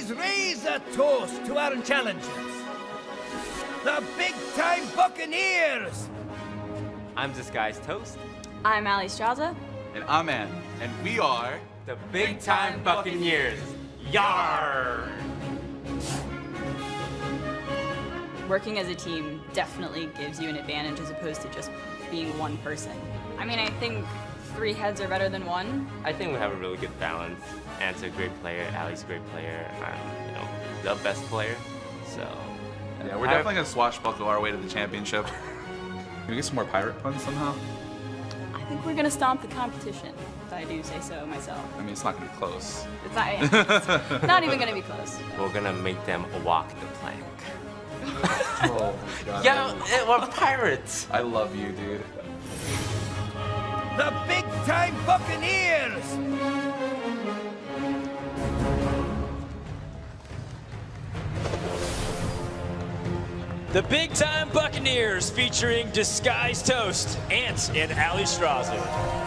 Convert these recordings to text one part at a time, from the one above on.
Please raise a toast to our challengers, the big-time Buccaneers! I'm Disguised Toast. I'm Ali Straza. And I'm Ann. And we are The big-time Buccaneers. Yar! Working as a team definitely gives you an advantage as opposed to just being one person. I mean, I think 3 heads are better than 1. I think we have a really good balance. Ant's a great player, Ali's a great player, I'm, the best player. So yeah, we're definitely gonna swashbuckle our way to the championship. Can we get some more pirate puns somehow? I think we're gonna stomp the competition, if I do say so myself. I mean, it's not gonna be close. It's not, not even gonna be close. we're gonna make them walk the plank. Oh my god. Yeah, we're pirates. I love you, dude. The big-time Buccaneers! The Big Time Buccaneers featuring Disguised Toast, Ant and Ali Straza.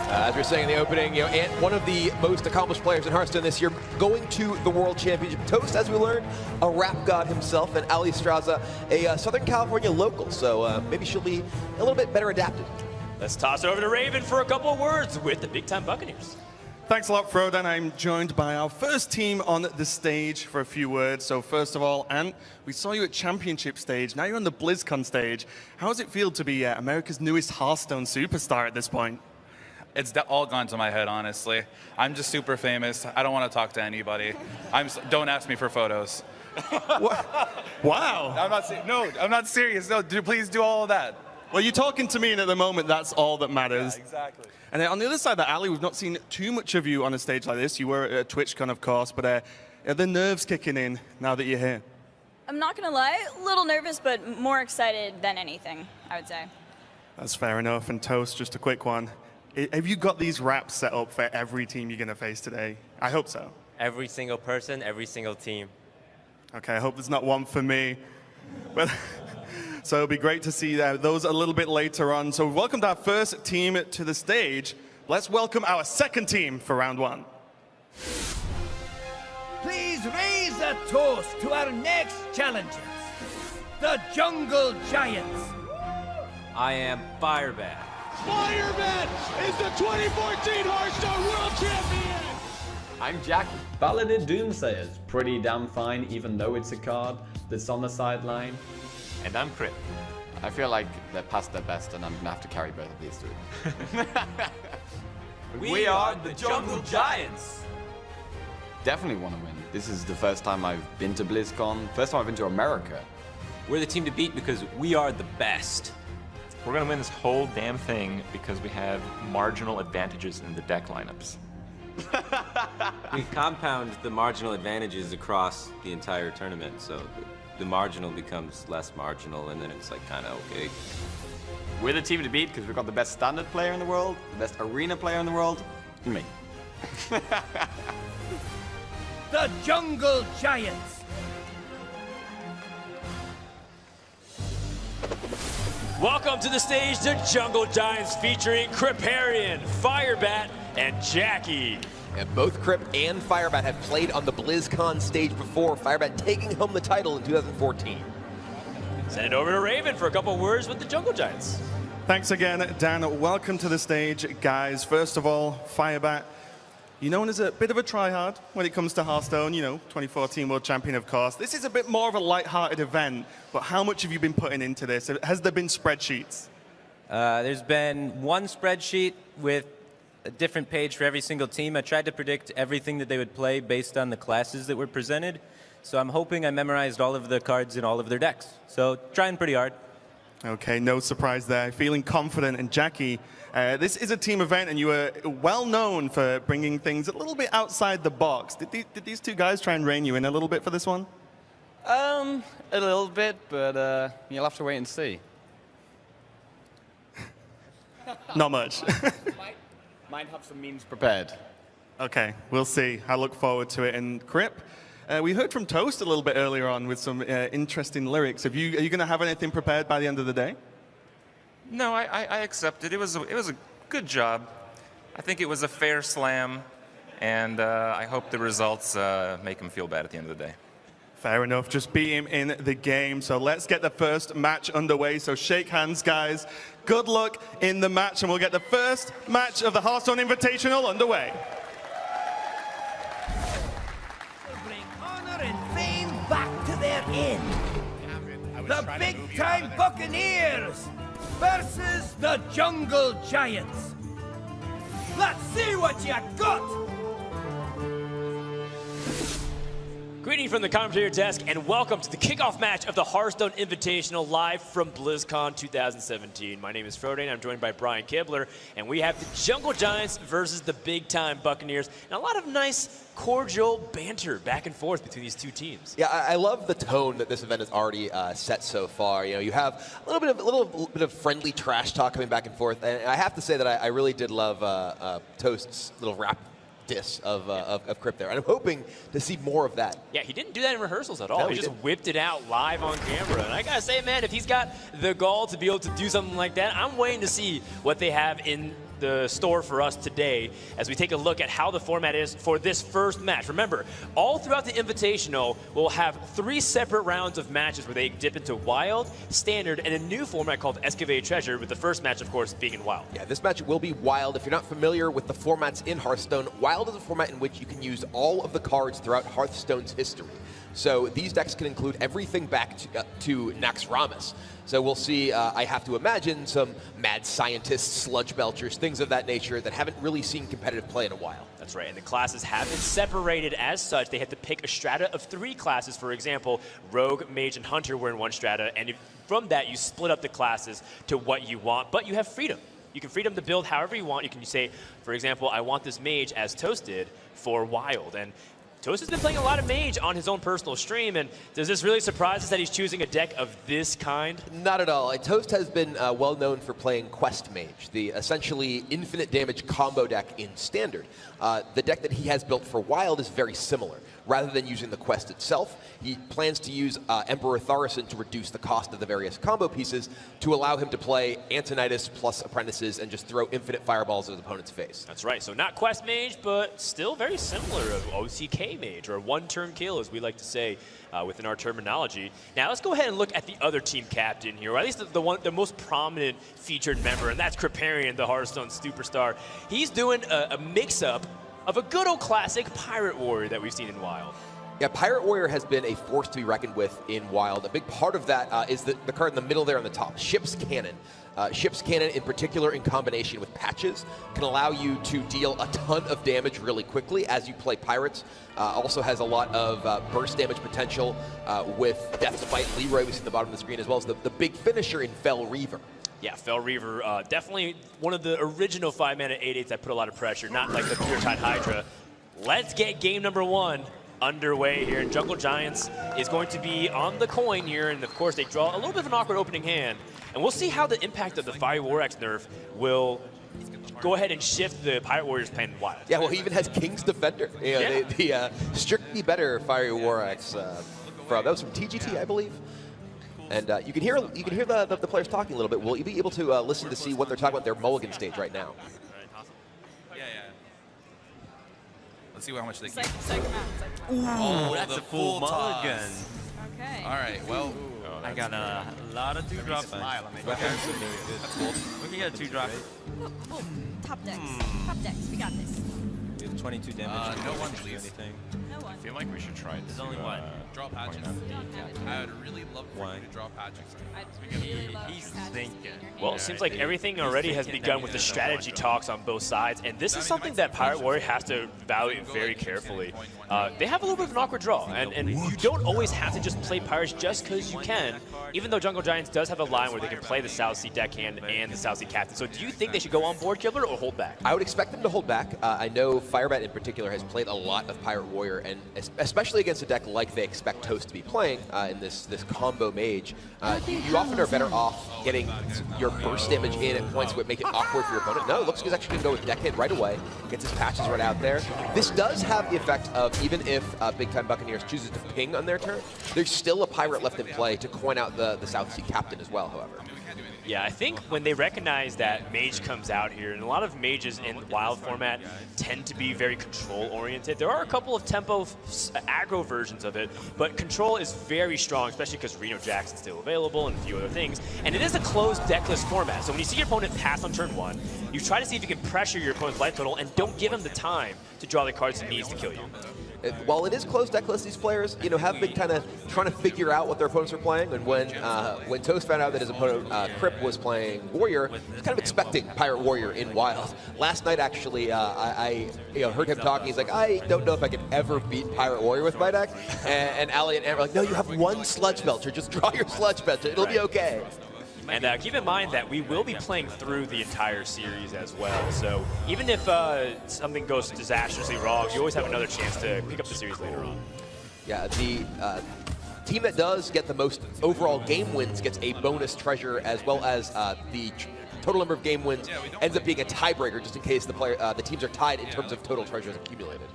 As we were saying in the opening, Ant, one of the most accomplished players in Hearthstone this year, going to the World Championship. Toast, as we learned, a rap god himself, and Ali Straza, a Southern California local, so maybe she'll be a little bit better adapted. Let's toss it over to Raven for a couple of words with the Big Time Buccaneers. Thanks a lot, Frodan. I'm joined by our first team on the stage for a few words. So first of all, Ant, we saw you at Championship stage. Now you're on the Blizzcon stage. How does it feel to be America's newest Hearthstone superstar at this point? It's all gone to my head, honestly. I'm just super famous. I don't want to talk to anybody. Don't ask me for photos. Wow. I'm not serious. No, please do all of that. Well, you're talking to me, and at the moment, that's all that matters. Yeah, exactly. And then on the other side of that, Ali, we've not seen too much of you on a stage like this. You were at TwitchCon, of course, but are the nerves kicking in now that you're here? I'm not gonna lie, a little nervous, but more excited than anything, I would say. That's fair enough. And Toast, just a quick one. Have you got these raps set up for every team you're going to face today? I hope so. Every single person, every single team. Okay, I hope there's not one for me. But so it'll be great to see those a little bit later on. So we've welcomed our first team to the stage. Let's welcome our second team for round 1. Please raise a toast to our next challengers, the Jungle Giants. I am Firebat. Firebat is the 2014 Hearthstone World Champion! I'm Jack. Paladin Doomsayer's pretty damn fine, even though it's a card that's on the sideline. And I'm Crip. I feel like they're past their best, and I'm gonna have to carry both of these through. We are the Jungle Giants. Definitely want to win. This is the first time I've been to BlizzCon, first time I've been to America. We're the team to beat because we are the best. We're going to win this whole damn thing because we have marginal advantages in the deck lineups. We compound the marginal advantages across the entire tournament, so the marginal becomes less marginal, and then it's like kind of okay. We're the team to beat because we've got the best standard player in the world, the best arena player in the world, me. The Jungle Giants. Welcome to the stage, the Jungle Giants featuring Criparian, Firebat, and Jackie. And both Crip and Firebat have played on the BlizzCon stage before, Firebat taking home the title in 2014. Send it over to Raven for a couple words with the Jungle Giants. Thanks again, Dan. Welcome to the stage, guys. First of all, Firebat, you're known as a bit of a tryhard when it comes to Hearthstone, 2014 World Champion, of course. This is a bit more of a light-hearted event, but how much have you been putting into this? Has there been spreadsheets? There's been one spreadsheet with a different page for every single team. I tried to predict everything that they would play based on the classes that were presented. So I'm hoping I memorized all of the cards in all of their decks. So trying pretty hard. Okay, no surprise there. Feeling confident. And Jackie, this is a team event, and you were well known for bringing things a little bit outside the box. Did these two guys try and rein you in a little bit for this one? A little bit, but you'll have to wait and see. Not much. Might have some memes prepared. Okay, we'll see. I look forward to it. And Crip, we heard from Toast a little bit earlier on with some interesting lyrics. Are you going to have anything prepared by the end of the day? No, I accept it. It was a good job. I think it was a fair slam, and I hope the results make him feel bad at the end of the day. Fair enough, just beat him in the game. So let's get the first match underway. So shake hands, guys. Good luck in the match, and we'll get the first match of the Hearthstone Invitational underway. Bring honor and fame back to their inn. The big-time Buccaneers versus the Jungle Giants. Let's see what you got! Greeting from the commentator desk, and welcome to the kickoff match of the Hearthstone Invitational live from Blizzcon 2017. My name is Frode, and I'm joined by Brian Kibler, and we have the Jungle Giants versus the big-time Buccaneers, and a lot of nice, cordial banter back and forth between these two teams. Yeah, I love the tone that this event has already set so far. You know, you have a little bit of friendly trash talk coming back and forth, and I have to say that I really did love Toast's little rap diss of Crypt there. And I'm hoping to see more of that. Yeah, he didn't do that in rehearsals at all. No, he just whipped it out live on camera. And I gotta say, man, if he's got the gall to be able to do something like that, I'm waiting to see what they have in the store for us today as we take a look at how the format is for this first match. Remember, all throughout the Invitational, we'll have 3 separate rounds of matches where they dip into Wild, Standard, and a new format called Excavated Treasure, with the first match, of course, being in Wild. Yeah, this match will be Wild. If you're not familiar with the formats in Hearthstone, Wild is a format in which you can use all of the cards throughout Hearthstone's history. So these decks can include everything back to Naxxramas. So we'll see, I have to imagine, some mad scientists, sludge belchers, things of that nature that haven't really seen competitive play in a while. That's right, and the classes have been separated as such. They have to pick a strata of 3 classes. For example, Rogue, Mage, and Hunter were in one strata, and from that you split up the classes to what you want, but you have freedom. You can freedom to build however you want. You can say, for example, I want this Mage as Toast did for Wild, and Toast has been playing a lot of Mage on his own personal stream, and does this really surprise us that he's choosing a deck of this kind? Not at all. Toast has been well known for playing Quest Mage, the essentially infinite damage combo deck in Standard. The deck that he has built for Wild is very similar. Rather than using the quest itself, he plans to use Emperor Thaurissan to reduce the cost of the various combo pieces to allow him to play Antonidas plus Apprentices and just throw infinite fireballs at his opponent's face. That's right. So not Quest Mage, but still very similar of OCK Mage, or one-turn kill, as we like to say within our terminology. Now let's go ahead and look at the other team captain here, or at least the most prominent featured member, and that's Kripparrian, the Hearthstone superstar. He's doing a mix-up of a good old classic Pirate Warrior that we've seen in Wild. Yeah, Pirate Warrior has been a force to be reckoned with in Wild. A big part of that is the card in the middle there on the top, Ship's Cannon. Ship's Cannon, in particular, in combination with Patches, can allow you to deal a ton of damage really quickly as you play Pirates. Also has a lot of burst damage potential with Death's Bite Leroy, we see at the bottom of the screen, as well as the big finisher in Fel Reaver. Yeah, Fel Reaver, definitely one of the original 5-mana 8/8s that put a lot of pressure, not like the Pure Tide Hydra. Let's get game number 1 underway here, and Jungle Giants is going to be on the coin here, and of course they draw a little bit of an awkward opening hand, and we'll see how the impact of the Fire War Axe nerf will go ahead and shift the Pirate Warriors playing Wild. Yeah, well, he even has King's Defender. You know, the strictly better Fire War Axe that was from TGT, I believe. And you can hear the players talking a little bit. We'll be able to listen to see what they're talking about their mulligan stage right now. Yeah. Let's see how much they Psych keep. him out. Oh, that's a full mulligan. Okay. All right, well, I got a lot of 2-drops. that's cool. We can get a 2-drop. Oh, top decks. Top decks. We got this. We have 22 damage. No one, please. No one. I feel like we should try this. There's only one. Draw Patches. I would really love for you to draw Patches. I'd really love He's to have thinking. Well, it seems like everything already has begun with the strategy talks on both sides, and this is something that Pirate Warrior has to evaluate very carefully. They have a little bit of an awkward draw, and you don't always have to just play Pirates just because you can, even though Jungle Giants does have a line where they can play the South Sea deckhand and the South Sea captain. So do you think they should go on board, Kibler, or hold back? I would expect them to hold back. I know Firebat in particular has played a lot of Pirate Warrior, and especially against a deck like they expect Toast to be playing in this combo Mage, you often are better off getting your burst damage in at points that make it awkward for your opponent. No, it looks like he's actually going to go with deckhand right away, gets his Patches right out there. This does have the effect of, even if Big Time Buccaneers chooses to ping on their turn, there's still a Pirate left in play to coin out the South Sea captain as well, however. Yeah, I think when they recognize that Mage comes out here, and a lot of Mages in the Wild format tend to be very control-oriented. There are a couple of tempo aggro versions of it, but control is very strong, especially because Reno Jackson's still available and a few other things. And it is a closed deckless format, so when you see your opponent pass on turn 1, you try to see if you can pressure your opponent's life total and don't give him the time to draw the cards he needs to kill you. While it is closed deckless, these players, have been kind of trying to figure out what their opponents are playing. And when Toast found out that his opponent Crip was playing Warrior, he was kind of expecting Pirate Warrior in Wild. Last night, actually, I heard him talking. He's like, I don't know if I can ever beat Pirate Warrior with my deck. And Ali and Ant were like, no, you have one Sludge Belcher. Just draw your Sludge Belcher. It'll be okay. And keep in mind that we will be playing through the entire series as well. So even if something goes disastrously wrong, you always have another chance to pick up the series later on. Yeah, the team that does get the most overall game wins gets a bonus treasure, as well as the total number of game wins ends up being a tiebreaker, just in case the teams are tied in terms of total treasures accumulated.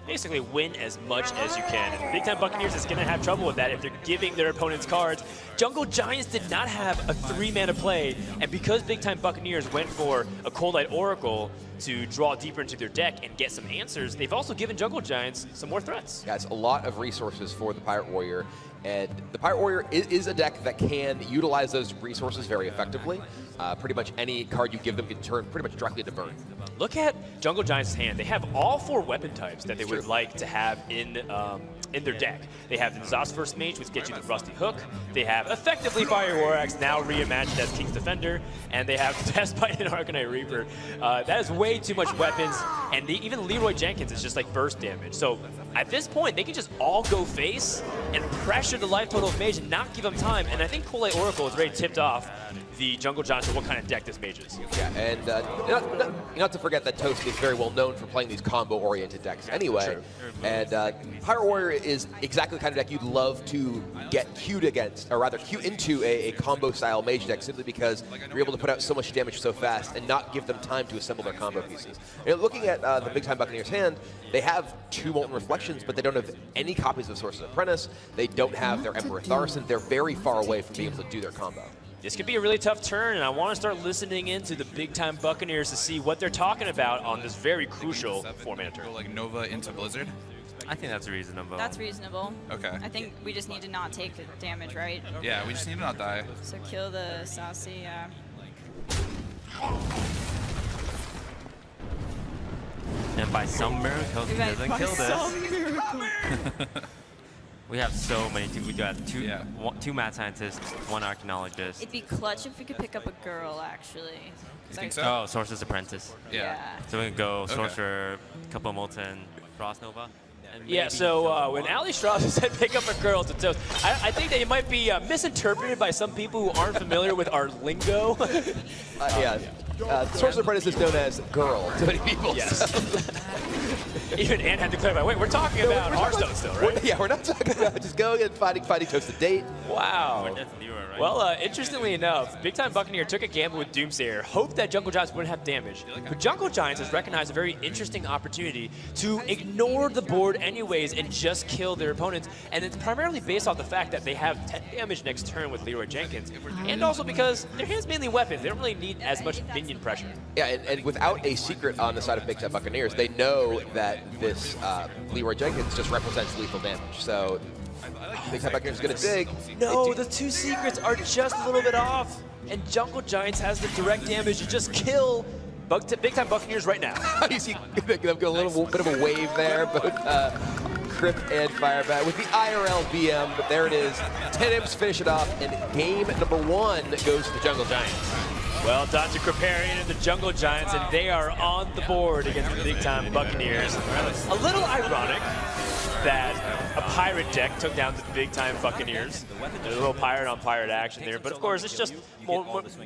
Basically win as much as you can. And Big Time Buccaneers is going to have trouble with that if they're giving their opponents cards. Jungle Giants did not have a 3-mana play, and because Big Time Buccaneers went for a Cold Light Oracle to draw deeper into their deck and get some answers, they've also given Jungle Giants some more threats. Yeah, it's a lot of resources for the Pirate Warrior, and the Pirate Warrior is a deck that can utilize those resources very effectively. Pretty much any card you give them can turn pretty much directly to burn. Look at Jungle Giants' hand. They have all 4 weapon types that they would like to have in their deck. They have the Zos First Mage, which gets you the Rusty Hook. They have effectively Fire War Axe, now reimagined as King's Defender. And they have Testbite and Arcanite Reaper. That is way too much weapons. And even Leroy Jenkins is just like burst damage. So at this point, they can just all go face and pressure the life total of Mage and not give them time. And I think Cold Light Oracle is already tipped off the Jungle Giants of what kind of deck this Mage is. Yeah, and not to forget that Toast is very well known for playing these combo-oriented decks anyway. True. And Pirate Warrior is exactly the kind of deck you'd love to get queued against, or rather queue into a combo-style Mage deck, simply because you're able to put out so much damage so fast and not give them time to assemble their combo pieces. Looking at the Big Time Buccaneers hand, they have 2 Molten Reflections, but they don't have any copies of Sorcerer's Apprentice. They don't have their Emperor Tharson. They're very far away from being able to do their combo. This could be a really tough turn, and I want to start listening into the Big Time Buccaneers to see what they're talking about on this very crucial 4-mana turn. Like Nova into Blizzard? I think that's reasonable. That's reasonable. Okay. I think we just need to not take damage, right? Yeah, we just need to not die. So kill the Saucy, yeah. And by some miracle, he doesn't kill this. We have so many. We got two Mad Scientists, 1 Archaeologist. It'd be clutch if we could pick up a girl, actually. You think so? Oh, Sorcerer's Apprentice. Yeah. So we can go Sorcerer, couple Molten, Frost Nova. Yeah, so when Ali Strauss said pick up a girl to Toast, I think that it might be misinterpreted by some people who aren't familiar with our lingo. Sorcerer's Apprentice is known as girl to many people. Yes. So. Even Anne had to clarify, wait, we're talking about Hearthstone still, right? We're not talking about just going and fighting Toast to date. Wow. Well, interestingly enough, Big Time Buccaneer took a gamble with Doomsayer, hoped that Jungle Giants wouldn't have damage. But Jungle Giants has recognized a very interesting opportunity to ignore the board anyways and just kill their opponents. And it's primarily based off the fact that they have 10 damage next turn with Leroy Jenkins. And also because their hand's mainly weapons. They don't really need as much minion pressure. Yeah, and without a secret on the side of Big Time Buccaneers, they know that this Leroy Jenkins just represents lethal damage. So Big Time Buccaneers is going to dig. No, the 2 secrets are just a little bit off. And Jungle Giants has the direct damage to just kill Big Time Buccaneers right now. You see them go a little bit of a wave there, both Crip and Firebat with the IRL BM, but there it is. 10 imps finish it off, and game number 1 goes to the Jungle Giants. Well done to Kriparian and the Jungle Giants, and they are on the board against the Big Time Buccaneers. A little ironic that a pirate deck took down the Big Time Buccaneers. There's a little pirate on pirate action there, but of course it's just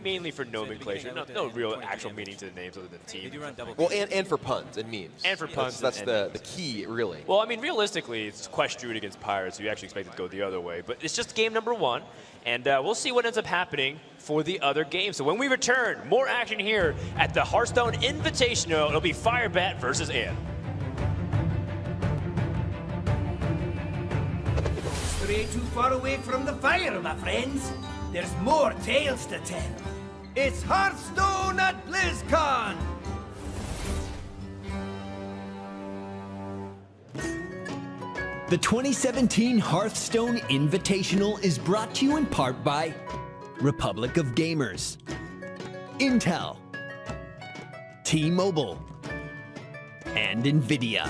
mainly for nomenclature. No real actual meaning to the names other than team. Well, and for puns and memes. And for puns. That's the key, really. Well, I mean, realistically, it's Quest Druid against Pirates, so you actually expect it to go the other way. But it's just game number 1, and we'll see what ends up happening for the other game. So when we return, more action here at the Hearthstone Invitational. It'll be Firebat versus Ann. Stray too far away from the fire, my friends. There's more tales to tell. It's Hearthstone at Blizzcon! The 2017 Hearthstone Invitational is brought to you in part by Republic of Gamers, Intel, T-Mobile, and NVIDIA.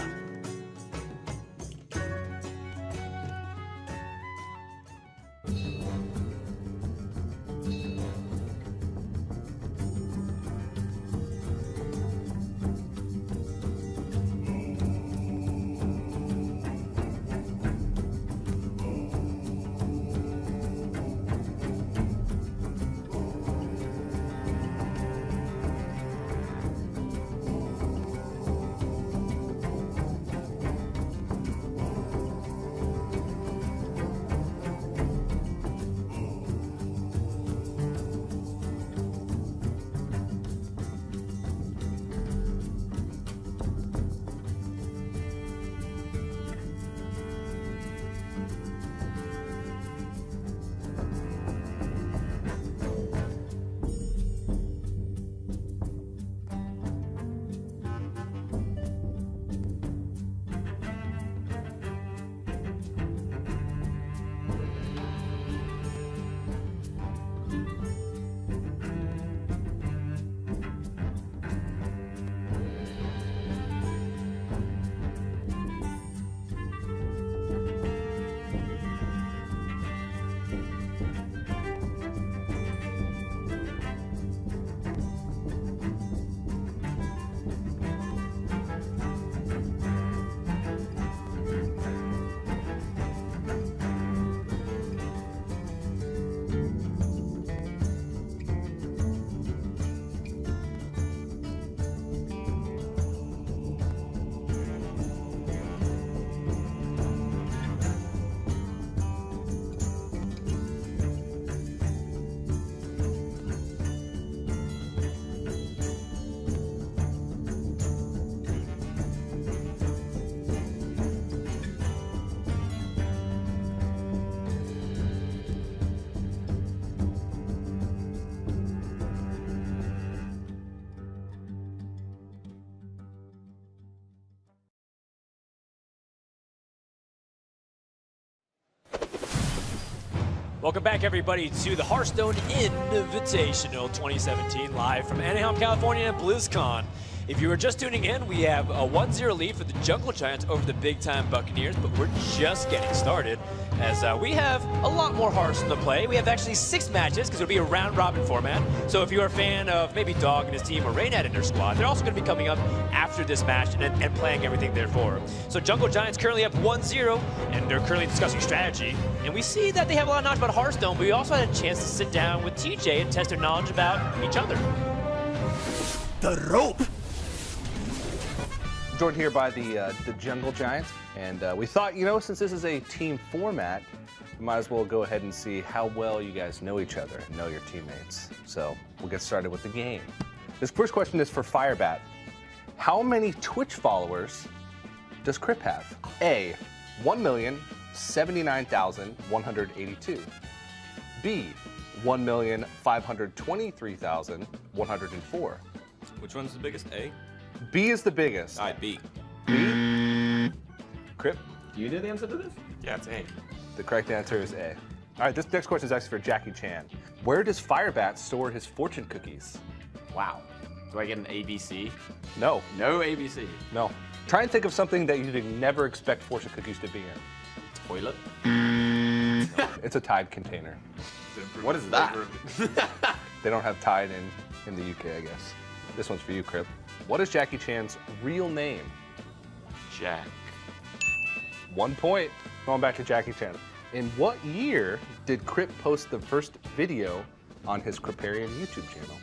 Welcome back, everybody, to the Hearthstone Invitational 2017, live from Anaheim, California at Blizzcon. If you were just tuning in, we have a 1-0 lead for the Jungle Giants over the big-time Buccaneers, but we're just getting started as we have a lot more Hearthstone to play. We have actually 6 matches because it'll be a round-robin format. So if you're a fan of maybe Dog and his team or Raynad and their squad, they're also going to be coming up after this match and playing everything there for. So Jungle Giants currently up 1-0, and they're currently discussing strategy. And we see that they have a lot of knowledge about Hearthstone, but we also had a chance to sit down with TJ and test their knowledge about each other. The rope! Joined here by the Jungle Giants, and we thought, you know, since this is a team format, we might as well go ahead and see how well you guys know each other and know your teammates. So we'll get started with the game. This first question is for Firebat. How many Twitch followers does Crip have? A, 1,079,182. B, 1,523,104. Which one's the biggest? A? B is the biggest. All right, B. B? Crip? Do you know the answer to this? Yeah, it's A. The correct answer is A. All right, this next question is actually for Jackie Chan. Where does Firebat store his fortune cookies? Wow. Do I get an ABC? No. No ABC? No. Try and think of something that you'd never expect fortune cookies to be in. Toilet? No, it's a Tide container. What is that? They don't have Tide in the UK, I guess. This one's for you, Crip. What is Jackie Chan's real name? Jack. 1 point. Going back to Jackie Chan. In what year did Crip post the first video on his Criparian YouTube channel?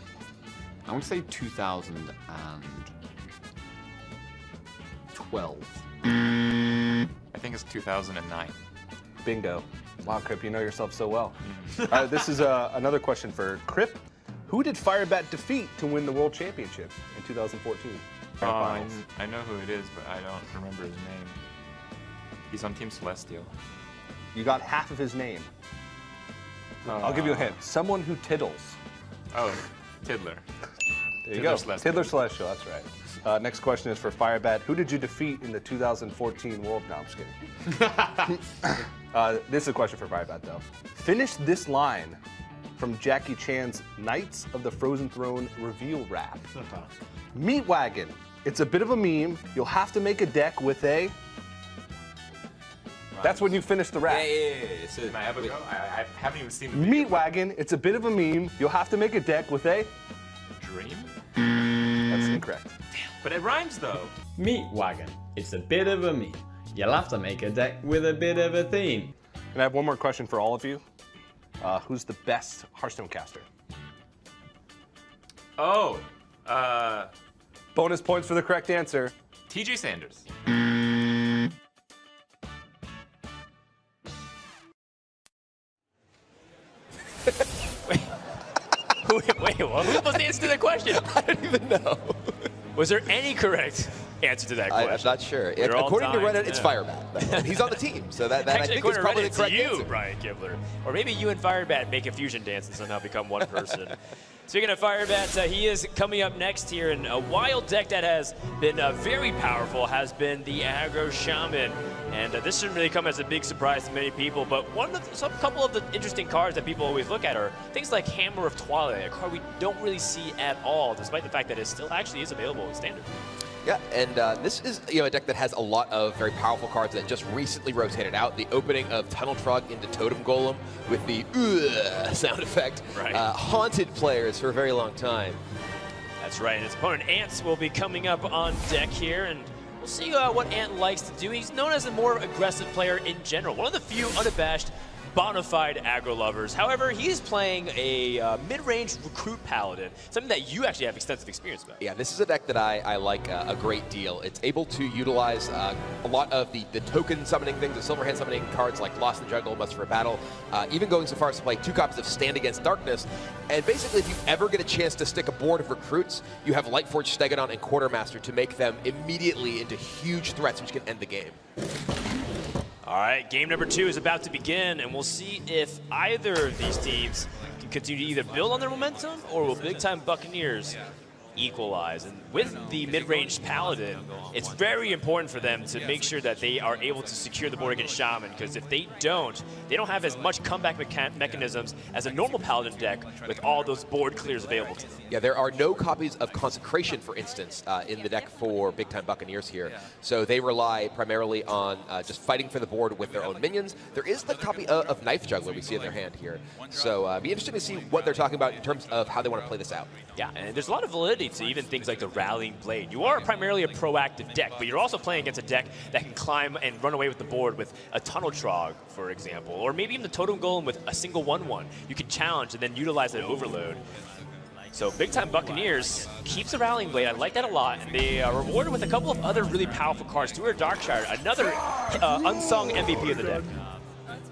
I want to say 2012. I think it's 2009. Bingo. Wow, Crip, you know yourself so well. This is another question for Crip. Who did Firebat defeat to win the World Championship in 2014? I know who it is, but I don't remember his name. He's on Team Celestial. You got half of his name. I'll give you a hint. Someone who tiddles. Oh, Tiddler. There you go. Tiddler Celestial, that's right. Next question is for Firebat. Who did you defeat in the 2014 World? No, I'm just kidding. This is a question for Firebat, though. Finish this line from Jackie Chan's Knights of the Frozen Throne reveal rap. Meat Wagon. It's a bit of a meme. You'll have to make a deck with a... That's when you finish the rap. Am I able to go? I haven't even seen the video. Meat Wagon. It's a bit of a meme. You'll have to make a deck with a... Dream? That's incorrect. But it rhymes, though. Meat Wagon. It's a bit of a meme. You'll have to make a deck with a bit of a theme. And I have one more question for all of you. Who's the best Hearthstone caster? Oh, Bonus points for the correct answer. TJ Sanders. Wait, what? Who was supposed to answer that question? I don't even know. Was there any correct answer to that question? I'm not sure. We're all According to dying Reddit, to it's know. Firebat. He's on the team, so that I Actually, think is according to probably Reddit, the correct it's you, answer. Brian Kibler. Or maybe you and Firebat make a fusion dance and somehow become one person. Speaking of Firebat, he is coming up next here, and a wild deck that has been very powerful has been the Aggro Shaman. And this shouldn't really come as a big surprise to many people, but couple of the interesting cards that people always look at are things like Hammer of Twilight, a card we don't really see at all, despite the fact that it still actually is available in Standard. Yeah, and this is a deck that has a lot of very powerful cards that just recently rotated out. The opening of Tunnel Trog into Totem Golem with the sound effect haunted players for a very long time. That's right, and his opponent Ants will be coming up on deck here, and we'll see what Ant likes to do. He's known as a more aggressive player in general, one of the few unabashed bona fide aggro lovers. However, he's playing a mid-range recruit paladin, something that you actually have extensive experience with. Yeah, this is a deck that I like a great deal. It's able to utilize a lot of the token summoning things, the silver hand summoning cards like Lost in the Jungle, Must for a Battle, even going so far as to play 2 copies of Stand Against Darkness. And basically, if you ever get a chance to stick a board of recruits, you have Lightforged Stegodon and Quartermaster to make them immediately into huge threats, which can end the game. All right, game number 2 is about to begin, and we'll see if either of these teams can continue to either build on their momentum or will big-time Buccaneers equalize. And with the mid-range Paladin, it's very important for them to make sure that they are able to secure the board against Shaman, because if they don't have as much comeback mechanisms as a normal Paladin deck with all those board clears available to them. Yeah, there are no copies of Consecration, for instance, in the deck for big-time Buccaneers here. So they rely primarily on just fighting for the board with their own minions. There is the copy of Knife Juggler we see in their hand here. So it'd be interesting to see what they're talking about in terms of how they want to play this out. Yeah, and there's a lot of validity to even things like the Rallying Blade. You are primarily a proactive deck, but you're also playing against a deck that can climb and run away with the board with a Tunnel Trog, for example, or maybe even the Totem Golem with a single 1/1. You can challenge and then utilize that overload. So big-time Buccaneers keeps the Rallying Blade. I like that a lot, and they are rewarded with a couple of other really powerful cards. Tutor Darkshire, another unsung MVP of the deck.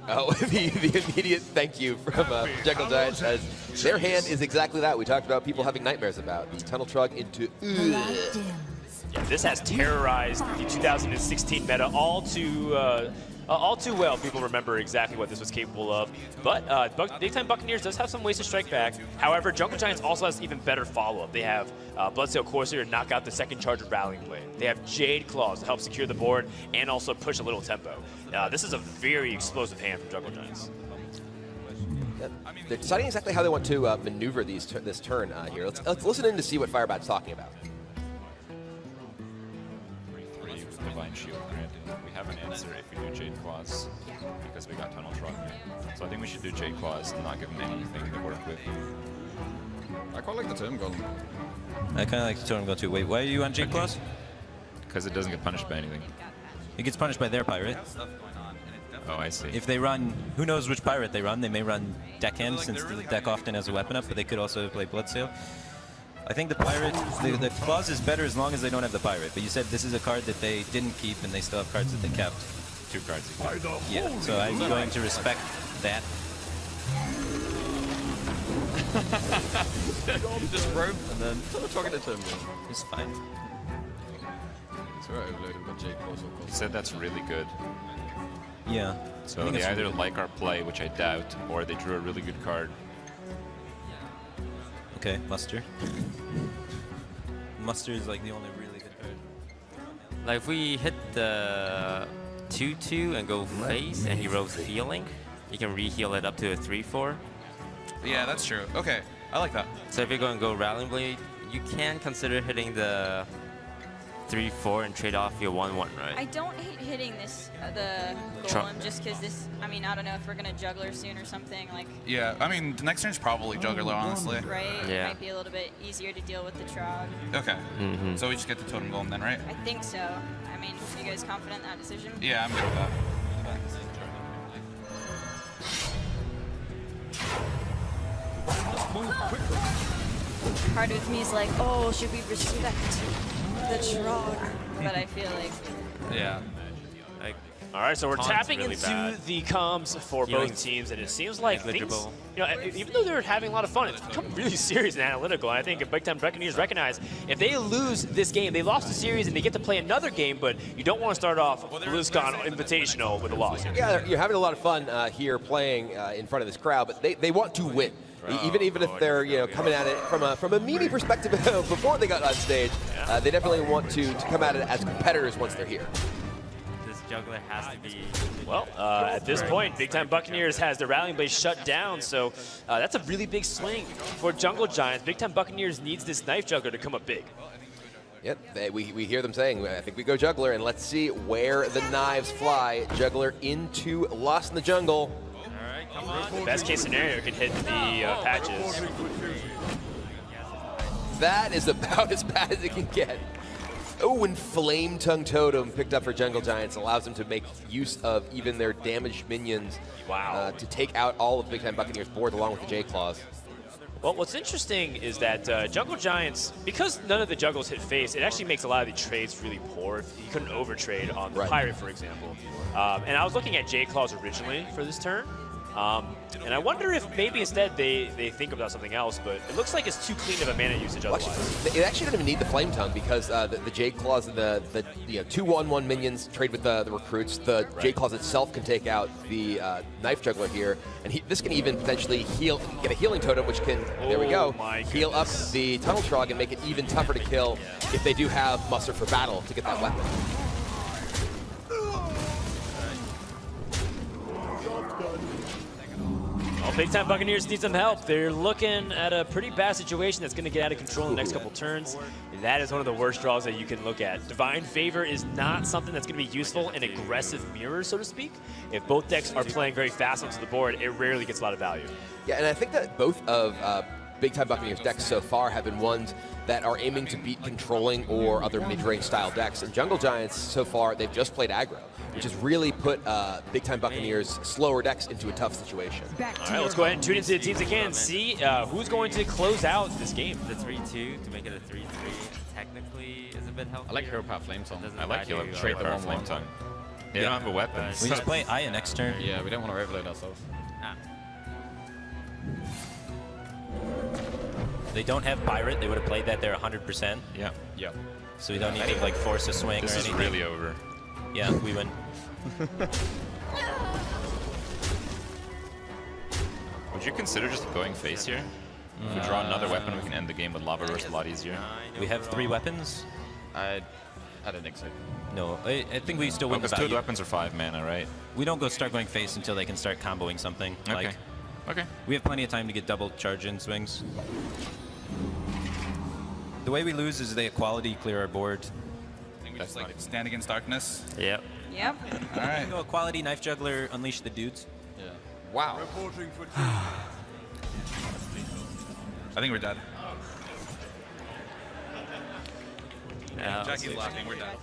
Oh, the immediate thank you from Jekyll Giants, as their hand is exactly that we talked about people having nightmares about. The Tunnel Trug into Yeah, this has terrorized the 2016 meta all too well. People remember exactly what this was capable of. But big-time Buccaneers does have some ways to strike back. However, Jungle Giants also has even better follow-up. They have Bloodsail Corsair to knock out the second charge of Rallying Blade. They have Jade Claws to help secure the board and also push a little tempo. This is a very explosive hand from Jungle Giants. They're deciding exactly how they want to maneuver this turn here. Let's listen in to see what Firebat's talking about. Divine Shield granted. We have an answer if we do Jade Claws, because we got Tunnel Trog. So I think we should do Jade Claws and not give them anything to work with. I quite like the Totem Golem. I kind of like the Totem Golem too. Wait, why are you on Jade Claws? Because it doesn't get punished by anything. It gets punished by their pirate. Oh, I see. If they run, who knows which pirate they run. They may run Deckhand, since the deck often has a weapon up, but they could also play Bloodsail. I think the pirate, the clause is better as long as they don't have the pirate. But you said this is a card that they didn't keep, and they still have cards that they kept. 2 cards. Yeah, so I'm going to respect that. Just rope and then talking to Totem Golem. It's fine. It's alright, overloaded with Jade Claws. You said that's really good. Yeah. So they either like our play, which I doubt, or they drew a really good card. Okay, Muster. Muster is like the only really good card. Like if we hit the 2/2 and go face, and he rolls healing, you can re-heal it up to a 3/4. Yeah, that's true. Okay, I like that. So if you're going to go Rallying Blade, you can consider hitting the 3/4 and trade off your 1/1, right? I don't hate hitting this, the golem, just because this, I mean, I don't know if we're going to juggler soon or something. Like. Yeah, I mean, the next turn's probably juggler, honestly. Right? Yeah. It might be a little bit easier to deal with the Trog. Okay. So we just get the totem golem then, right? I think so. I mean, are you guys confident in that decision? Yeah, I'm good with that. Part of me is like, oh, should we respect the Trog? But I feel like. Yeah. All right, so we're Comms tapping really into bad. the comms for Healing both teams, and it seems like things, negligible. you know, even though they're having a lot of fun, it's become really serious and analytical. And I think Big Time Buccaneers recognize if they lose this game, they lost the series and they get to play another game, but you don't want to start off Blizzcon Invitational with a loss. Yeah, you're having a lot of fun here playing in front of this crowd, but they want to win. Even if they're coming at it from a meme perspective before they got on stage, they definitely want to come at it as competitors once they're here. This juggler has to be. Well, at this point, Big Time Buccaneers has the Rallying Blade shut down, so that's a really big swing for Jungle Giants. Big Time Buccaneers needs this knife juggler to come up big. Yep, we hear them saying, I think we go juggler, and let's see where the knives fly. Juggler into Lost in the Jungle. Come on. Best case scenario could hit the patches. That is about as bad as it can get. Oh, and Flame Tongue Totem picked up for Jungle Giants allows them to make use of even their damaged minions to take out all of the Big Time Buccaneers board along with the J-Claws. Well, what's interesting is that Jungle Giants, because none of the juggles hit face, it actually makes a lot of the trades really poor. You couldn't overtrade on the Pirate, for example. And I was looking at J-Claws originally for this turn. And I wonder if maybe instead they think about something else, but it looks like it's too clean of a mana usage otherwise. It actually doesn't even need the Flame Tongue because the J-Claws and the 2/1/1 minions trade with the recruits. The J-Claws itself can take out the Knife Juggler here, and this can even potentially get a healing totem, which can, there we go, heal up the Tunnel Trog and make it even tougher to kill if they do have muster for battle to get that weapon. Well, Big Time Buccaneers need some help. They're looking at a pretty bad situation that's going to get out of control in the next couple turns. That is one of the worst draws that you can look at. Divine Favor is not something that's going to be useful in aggressive mirrors, so to speak. If both decks are playing very fast onto the board, it rarely gets a lot of value. Yeah, and I think that both of Big Time Buccaneers decks so far have been ones that are aiming to beat controlling or other mid-range style decks. And Jungle Giants, so far, they've just played aggro, which has really put Big Time Buccaneers' slower decks into a tough situation. All right, let's go ahead and tune into the teams again, see who's going to close out this game. The 3/2 to make it a 3/3 technically is a bit healthy. I like Hero Power Flame Tongue. Doesn't I like matter Hero who you Power are. Flame Tongue. They don't have a weapon. We just play Aya next turn. Yeah, we don't want to overload ourselves. They don't have Pirate. They would have played that there 100%. Yeah. Yeah. So we don't need to like force a swing This or is anything. really over. Yeah, we win. Would you consider just going face here? If we draw another weapon, we can end the game with Lava Burst a lot easier. We have 3 weapons. I don't think so. No, I think we still win the Because 2 of value. the weapons are 5 mana, right? We don't start going face until they can start comboing something. Okay. Okay. We have plenty of time to get double charge-in swings. The way we lose is they equality clear our board. I think we just like stand against darkness. Yep. Yep. All right. Go equality, Knife Juggler, unleash the dudes. Yeah. Wow. I think we're dead. Yeah, Jackie's laughing, we're dead.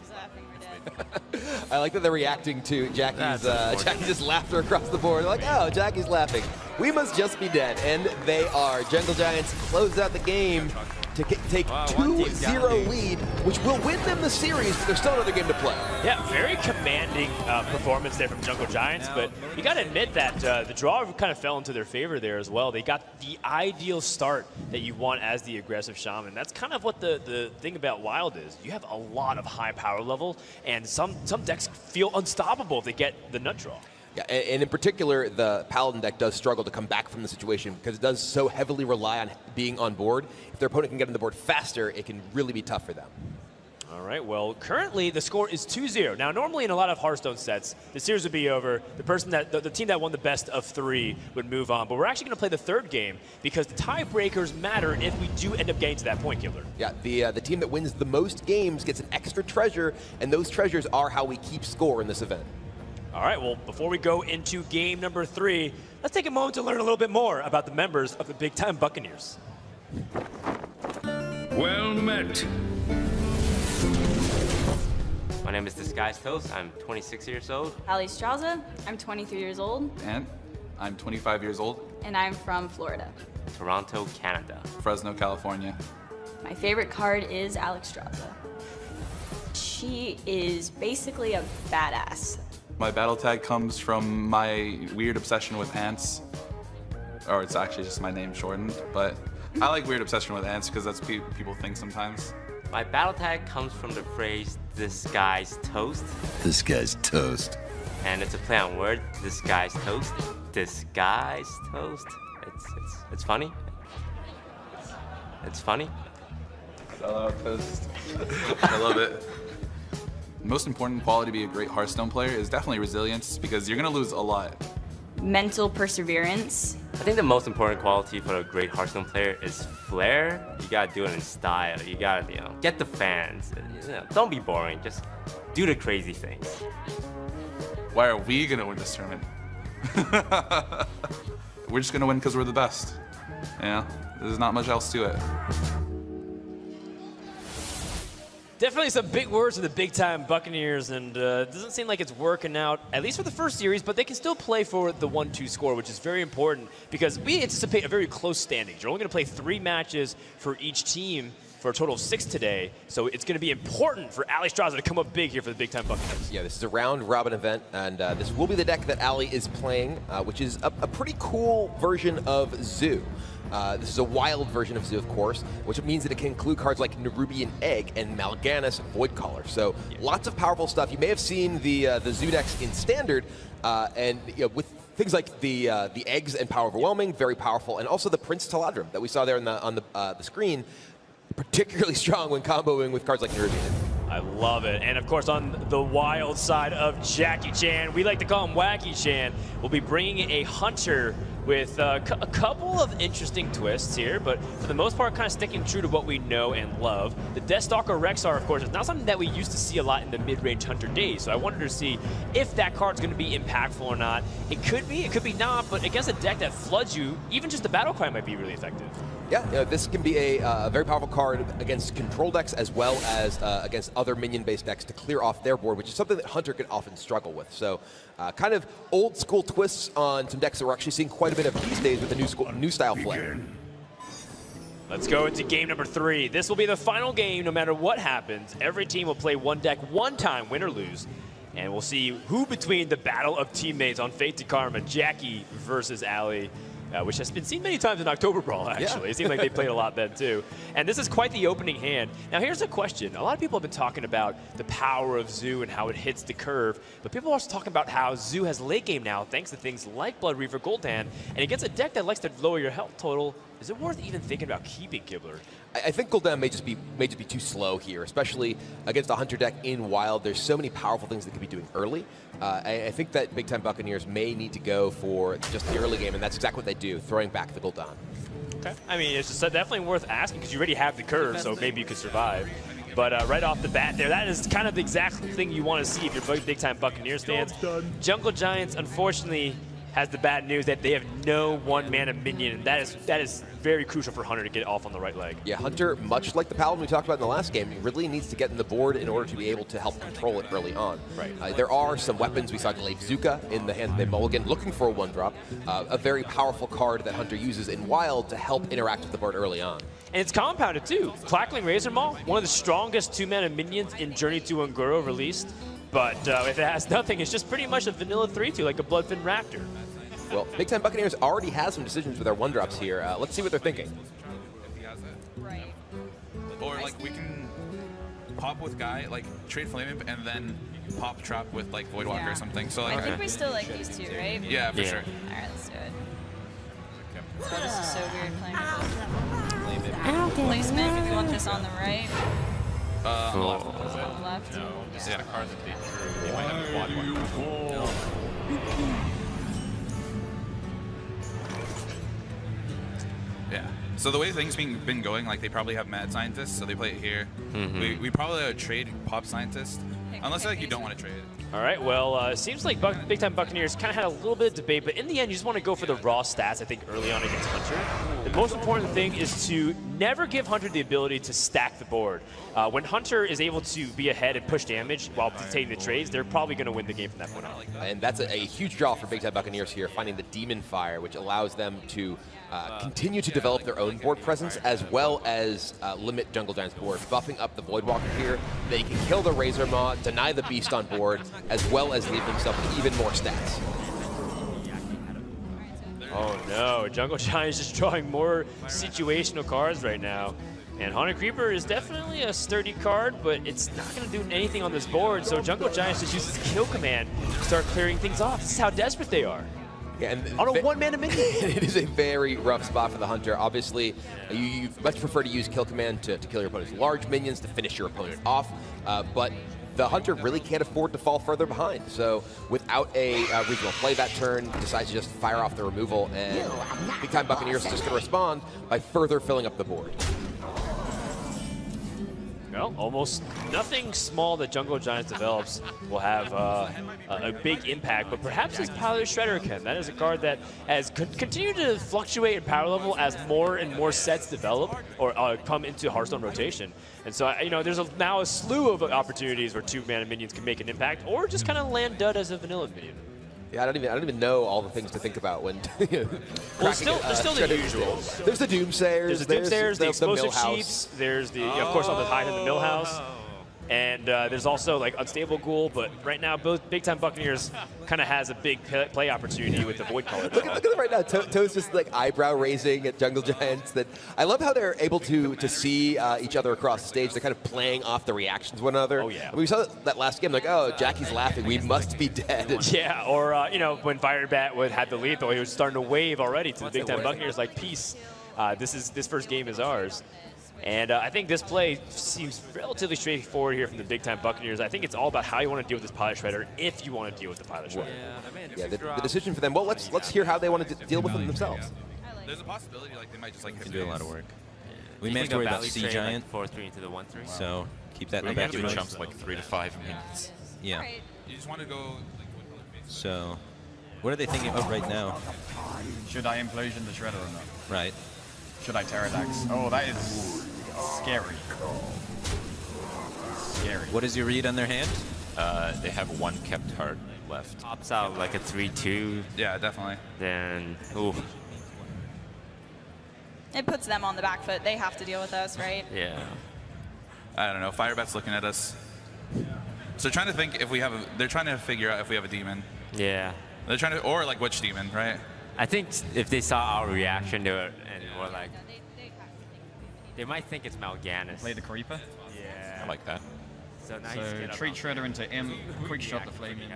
I like that they're reacting to Jackie's laughter across the board. They're like, oh, Jackie's laughing. We must just be dead. And they are. Jungle Giants close out the game to take 2-0 lead, which will win them the series, but there's still another game to play. Yeah, very commanding performance there from Jungle Giants, but you got to admit that the draw kind of fell into their favor there as well. They got the ideal start that you want as the aggressive shaman. That's kind of what the thing about Wild is. You have a lot of high power level, and some decks feel unstoppable if they get the nut draw. Yeah, and in particular, the Paladin deck does struggle to come back from the situation because it does so heavily rely on being on board. If their opponent can get on the board faster, it can really be tough for them. All right, well, currently the score is 2-0. Now, normally in a lot of Hearthstone sets, the series would be over. The team that won the best of 3 would move on. But we're actually going to play the third game because the tiebreakers matter if we do end up getting to that point, Kibler. Yeah, the team that wins the most games gets an extra treasure, and those treasures are how we keep score in this event. All right, well, before we go into game number 3, let's take a moment to learn a little bit more about the members of the Big Time Buccaneers. Well met. My name is Disguised Toast. I'm 26 years old. Ali Straza, I'm 23 years old. And I'm 25 years old. And I'm from Florida. Toronto, Canada. Fresno, California. My favorite card is Alex Straza. She is basically a badass. My battle tag comes from my weird obsession with ants. Or it's actually just my name shortened, but I like weird obsession with ants because that's people think sometimes. My battle tag comes from the phrase disguised toast. This guy's toast. And it's a play on word, disguised toast. Disguised toast. It's funny. It's funny. Hello, toast. I love it. The most important quality to be a great Hearthstone player is definitely resilience because you're going to lose a lot. Mental perseverance. I think the most important quality for a great Hearthstone player is flair. You gotta do it in style. You gotta, get the fans. Don't be boring. Just do the crazy things. Why are we gonna win this tournament? We're just gonna win because we're the best. There's not much else to it. Definitely some big words for the big-time Buccaneers, and it doesn't seem like it's working out, at least for the first series, but they can still play for the 1-2 score, which is very important because we anticipate a very close standings. You're only going to play 3 matches for each team for a total of 6 today, so it's going to be important for Ali Straza to come up big here for the big-time Buccaneers. Yeah, this is a round-robin event, and this will be the deck that Ali is playing, which is a pretty cool version of Zoo. This is a wild version of Zoo, of course, which means that it can include cards like Nerubian Egg and Mal'Ganis Voidcaller. So lots of powerful stuff. You may have seen the Zoo decks in Standard, and with things like the Eggs and Power Overwhelming, very powerful, and also the Prince Taladrim that we saw there on the screen, particularly strong when comboing with cards like Nerubian. I love it. And of course, on the wild side of Jackie Chan, we like to call him Wacky Chan, we'll be bringing a Hunter with a couple of interesting twists here, but for the most part, kind of sticking true to what we know and love. The Deathstalker Rexar, of course, is not something that we used to see a lot in the mid-range Hunter days, so I wanted to see if that card's going to be impactful or not. It could be not, but against a deck that floods you, even just the Battle Cry might be really effective. Yeah, this can be a very powerful card against control decks as well as against other minion-based decks to clear off their board, which is something that Hunter can often struggle with. So kind of old-school twists on some decks that we're actually seeing quite a bit of these days with the new style flair. Let's go into game number 3. This will be the final game no matter what happens. Every team will play one deck one time, win or lose. And we'll see who between the battle of teammates on Fate to Karma, Jackie versus Ali, which has been seen many times in October Brawl, actually. Yeah. It seemed like they played a lot then, too. And this is quite the opening hand. Now, here's a question. A lot of people have been talking about the power of Zoo and how it hits the curve, but people are also talking about how Zoo has late game now, thanks to things like Blood Reaver Gul'dan, and against a deck that likes to lower your health total. Is it worth even thinking about keeping Kibler? I think Gul'dan may just be too slow here, especially against a Hunter deck in Wild. There's so many powerful things they could be doing early. I think that Big Time Buccaneers may need to go for just the early game, and that's exactly what they do, throwing back the Gul'dan. Okay. I mean, it's just definitely worth asking because you already have the curve, so maybe you could survive. But right off the bat there, that is kind of the exact thing you want to see if you're Big Time Buccaneers fans. Jungle Giants, unfortunately, has the bad news that they have no one-mana minion, and that is very crucial for Hunter to get off on the right leg. Yeah, Hunter, much like the Paladin we talked about in the last game, really needs to get in the board in order to be able to help control it early on. Right. There are some weapons. We saw Glaive Zuka in the hand of Mulligan looking for a one-drop, a very powerful card that Hunter uses in Wild to help interact with the board early on. And it's compounded, too. Clackling Razor Maul, one of the strongest 2-mana minions in Journey to Ungoro released, but if it has nothing, it's just pretty much a vanilla 3-2, like a Bloodfin Raptor. Well, Big Time Buccaneers already has some decisions with our one-drops here. Let's see what they're thinking. Or, like, we can pop with Guy, like, trade Flame Imp, and then pop trap with like Voidwalker or something. So like, I think we still like these two, right? Yeah, for sure. All right, let's do it. Oh, this is so weird playing with placement. Do we want this on the right? On the left. On the left? No, just got a card that they drew. They might have a quad one. No. Yeah. So the way things been going, like they probably have mad scientists, so they play it here. We probably trade pop scientist, unless like you don't want to trade. All right, well, it seems like Big Time Buccaneers kind of had a little bit of debate, but in the end, you just want to go for the raw stats, I think, early on against Hunter. The most important thing is to never give Hunter the ability to stack the board. When Hunter is able to be ahead and push damage while taking the trades, they're probably going to win the game from that point on. And that's a huge draw for Big Time Buccaneers here, finding the Demon Fire, which allows them to continue to develop their own board presence, as well as limit Jungle Giant's board. Buffing up the Voidwalker here, they can kill the Razor Maw, deny the Beast on board, as well as leave themselves with even more stats. Oh no, Jungle Giant is just drawing more situational cards right now. And Haunted Creeper is definitely a sturdy card, but it's not going to do anything on this board, so Jungle Giant just uses Kill Command to start clearing things off. This is how desperate they are. Yeah, and on a one-mana minion. It is a very rough spot for the Hunter. Obviously, you much prefer to use Kill Command to kill your opponent's large minions, to finish your opponent off, but the Hunter really can't afford to fall further behind. So without a regional play that turn, decides to just fire off the removal, and Big Time Buccaneers is just going to respond by further filling up the board. Well, almost nothing small that Jungle Giants develops will have a big impact, but perhaps his Pilot Shredder can. That is a card that has continued to fluctuate in power level as more and more sets develop or come into Hearthstone rotation. And so, you know, there's now a slew of opportunities where 2-mana minions can make an impact, or just kind of land dud as a vanilla minion. Yeah, I don't even know all the things to think about when. Well, there's still the usuals. There's the Doomsayers. There's the Explosive Chiefs. There's the, of course, all the hide in the Millhouse. And there's also like Unstable Ghoul, but right now both Big Time Buccaneers kind of has a big play opportunity with the Void Color. Look at them right now. Toast just like eyebrow raising at Jungle Giants. That I love how they're able to see each other across the stage. They're kind of playing off the reactions of one another. Oh yeah. We saw that last game. Like, oh, Jackie's laughing. We must be dead. Yeah. Or you know, when Firebat had the lethal, he was starting to wave already to the Big Time Buccaneers like, peace. This first game is ours. And I think this play seems relatively straightforward here from the Big Time Buccaneers. I think it's all about how you want to deal with this Pilot Shredder, if you want to deal with the Pilot Shredder. Yeah, the decision for them. Well, let's hear how they want to deal with them themselves. There's a possibility like they might just like hit do a lot of work. We may have to worry about Sea Giant. Like 4-3 into the 1-3. So keep that in the We're back going of to your do jumps like 3 to 5 minutes. Yeah. You just want to go. So, what are they thinking of right now? Should I implosion the Shredder or not? Right. Should I Pterodax? Oh, that is scary. Scary. What is your read on their hand? They have one kept card left. Pops out like a 3-2. Yeah, definitely. Then, ooh. It puts them on the back foot. They have to deal with us, right? Yeah. I don't know. Firebat's looking at us. So they're trying to think if we have they're trying to figure out if we have a demon. Yeah. They're trying to, or like which demon, right? I think if they saw our reaction to it and were like, they might think it's Mal'Ganis. Play the Creeper? Yeah. I like that. So now So treat Shredder into M, quick shot the flaming.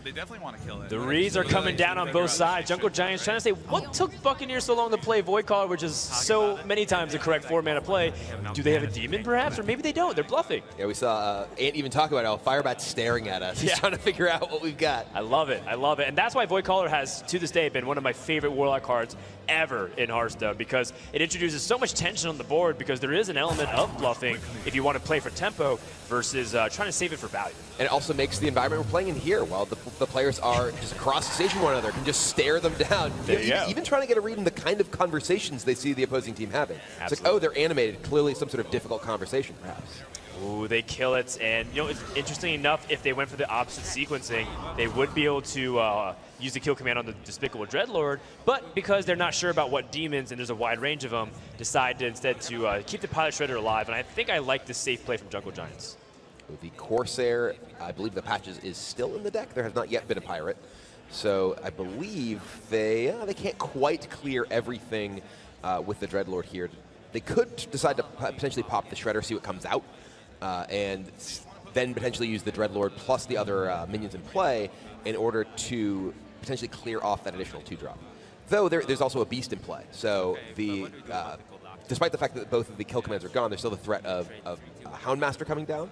They definitely want to kill it. The reads are coming down on both sides. Jungle Giants trying to say, what took Buccaneers so long to play Void Caller, which is so many times the correct 4-mana play? Do they have a demon, perhaps? Or maybe they don't. They're bluffing. Yeah, we saw Ant even talk about how Firebat's staring at us. He's trying to figure out what we've got. I love it. I love it. And that's why Void Caller has, to this day, been one of my favorite Warlock cards ever in Hearthstone, because it introduces so much tension on the board, because there is an element of bluffing if you want to play for tempo versus trying to save it for value. And it also makes the environment we're playing in here, while the players are just across the stage from one another, can just stare them down. Even trying to get a read in the kind of conversations they see the opposing team having. Absolutely. It's like, oh, they're animated. Clearly some sort of difficult conversation, perhaps. Ooh, they kill it. And, you know, it's interesting enough, if they went for the opposite sequencing, they would be able to use the kill command on the Despicable Dreadlord, but because they're not sure about what demons, and there's a wide range of them, decide to instead to keep the Pilot Shredder alive. And I think I like this safe play from Jungle Giants. The Corsair, I believe the patches is still in the deck. There has not yet been a pirate. So I believe they can't quite clear everything with the Dreadlord here. They could decide to potentially pop the Shredder, see what comes out. And then potentially use the Dreadlord plus the other minions in play in order to potentially clear off that additional 2-drop. Though there's also a Beast in play, so the despite the fact that both of the kill commands are gone, there's still the threat of Houndmaster coming down.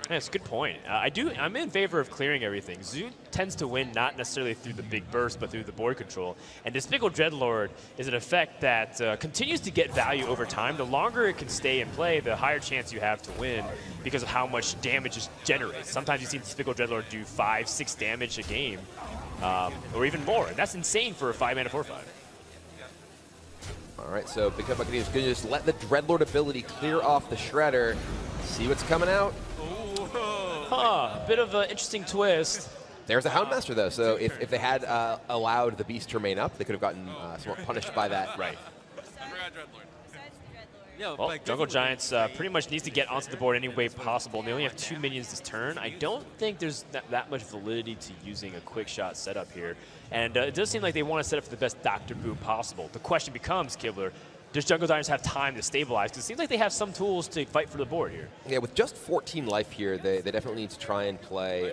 Yeah, that's a good point. I'm in favor of clearing everything. Zoo tends to win not necessarily through the big burst, but through the board control. And Despicable Dreadlord is an effect that continues to get value over time. The longer it can stay in play, the higher chance you have to win because of how much damage it generates. Sometimes you see Despicable Dreadlord do 5-6 damage a game, or even more. And that's insane for a 5-mana 4/5. All right, so Big Time Buccaneers going to just let the Dreadlord ability clear off the Shredder. See what's coming out. Huh, bit of an interesting twist. There's a Houndmaster, though, so if they had allowed the Beast to remain up, they could have gotten somewhat punished by that. Right. Well, Jungle Giants pretty much needs to get onto the board any way possible. They only have 2 minions this turn. I don't think there's that much validity to using a quick shot setup here. And it does seem like they want to set up for the best Dr. Boom possible. The question becomes, Kibler, does Jungle Giants have time to stabilize? Because it seems like they have some tools to fight for the board here. Yeah, with just 14 life here, they definitely need to try and play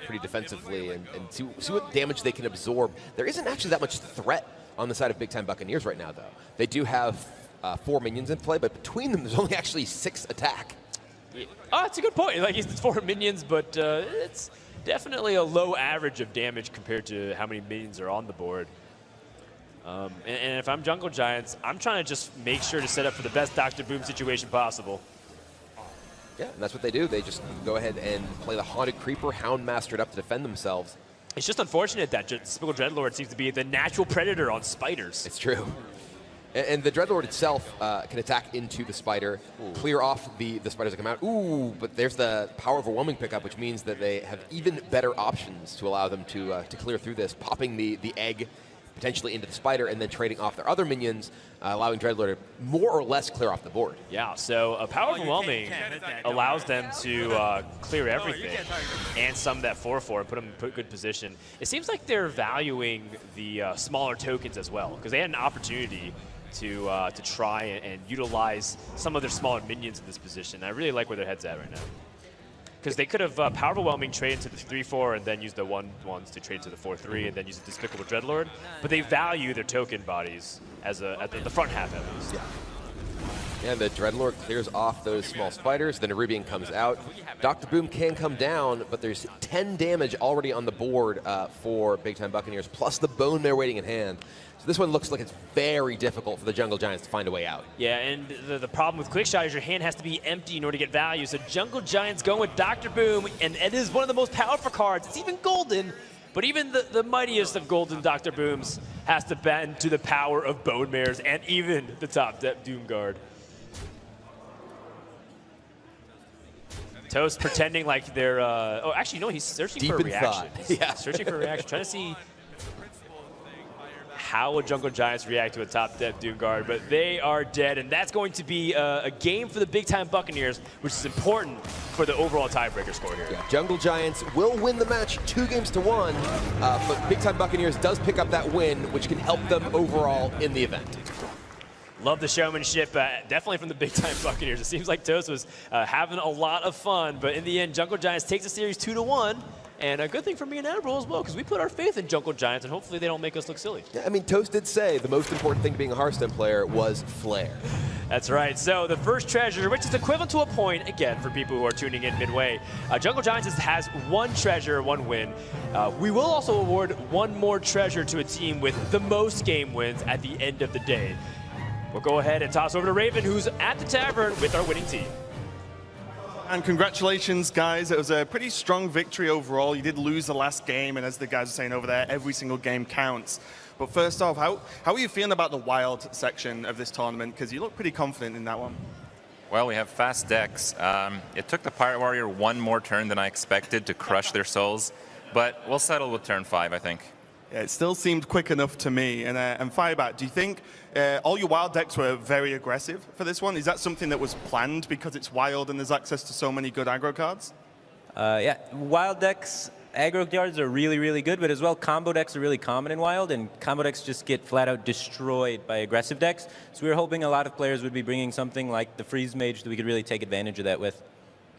pretty defensively and see what damage they can absorb. There isn't actually that much threat on the side of Big Time Buccaneers right now, though. They do have 4 minions in play, but between them, there's only actually 6 attack. Yeah. Oh, that's a good point. Like, it's 4 minions, but it's definitely a low average of damage compared to how many minions are on the board. And if I'm Jungle Giants, I'm trying to just make sure to set up for the best Dr. Boom situation possible. Yeah, and that's what they do. They just go ahead and play the Haunted Creeper, Houndmastered up to defend themselves. It's just unfortunate that Despicable Dreadlord seems to be the natural predator on spiders. It's true. And the Dreadlord itself can attack into the spider, clear off the spiders that come out. Ooh, but there's the Power Overwhelming pickup, which means that they have even better options to allow them to clear through this, popping the egg potentially into the spider and then trading off their other minions, allowing Dreadlord to more or less clear off the board. Yeah, so a Power Overwhelming allows them to clear everything and some that 4/4 and put them in good position. It seems like they're valuing the smaller tokens as well, because they had an opportunity to try and utilize some of their smaller minions in this position. I really like where their head's at right now. Because they could have Power Overwhelming trade into the 3/4 and then use the 1/1s to trade to the 4/3 and then use the Despicable Dreadlord. But they value their token bodies as at the front half at least. Yeah, the Dreadlord clears off those small spiders, then Iribian comes out. Dr. Boom can come down, but there's 10 damage already on the board for Big Time Buccaneers, plus the Bone Mare waiting in hand. So this one looks like it's very difficult for the Jungle Giants to find a way out. Yeah, and the problem with Quickshot is your hand has to be empty in order to get value. So Jungle Giants going with Dr. Boom, and it is one of the most powerful cards. It's even golden, but even the mightiest of golden Dr. Booms has to bend to the power of Bone Mares and even the top depth Doom Guard. Toast pretending like they're, oh, actually, no, he's searching for a reaction. Yeah. Searching for a reaction, trying to see how would Jungle Giants react to a top depth Doom Guard, but they are dead, and that's going to be a game for the Big Time Buccaneers, which is important for the overall tiebreaker score here. Yeah. Jungle Giants will win the match 2-1, but Big Time Buccaneers does pick up that win, which can help them overall in the event. Love the showmanship, definitely from the Big Time Buccaneers. It seems like Toast was having a lot of fun, but in the end, Jungle Giants takes the series 2-1. And a good thing for me and Admiral as well, because we put our faith in Jungle Giants, and hopefully they don't make us look silly. Yeah, I mean, Toast did say the most important thing to being a Hearthstone player was flair. That's right. So the first treasure, which is equivalent to a point, again, for people who are tuning in midway, Jungle Giants has 1 treasure, 1 win. We will also award 1 more treasure to a team with the most game wins at the end of the day. We'll go ahead and toss over to Raven, who's at the tavern with our winning team. And congratulations, guys. It was a pretty strong victory overall. You did lose the last game, and as the guys are saying over there, every single game counts. But first off, how are you feeling about the wild section of this tournament? Because you look pretty confident in that one. Well, we have fast decks. It took the Pirate Warrior 1 more turn than I expected to crush their souls, but we'll settle with turn 5, I think. Yeah, it still seemed quick enough to me. And Firebat, do you think all your wild decks were very aggressive for this one? Is that something that was planned because it's wild and there's access to so many good aggro cards? Yeah, wild decks aggro cards are really, really good, but as well, combo decks are really common in Wild, and combo decks just get flat out destroyed by aggressive decks. So we were hoping a lot of players would be bringing something like the Freeze Mage that we could really take advantage of that with.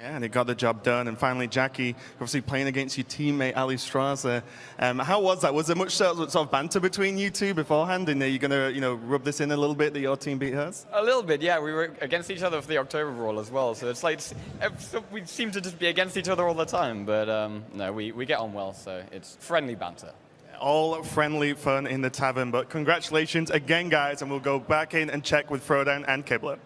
Yeah, and it got the job done. And finally, Jackie, obviously playing against your teammate, Ali Straza. How was that? Was there much sort of banter between you two beforehand? And are you going to rub this in a little bit that your team beat hers? A little bit, yeah. We were against each other for the October Brawl as well. So it's like, we seem to just be against each other all the time. But no, we get on well, so it's friendly banter. All friendly fun in the tavern. But congratulations again, guys. And we'll go back in and check with Frodan and Kibler.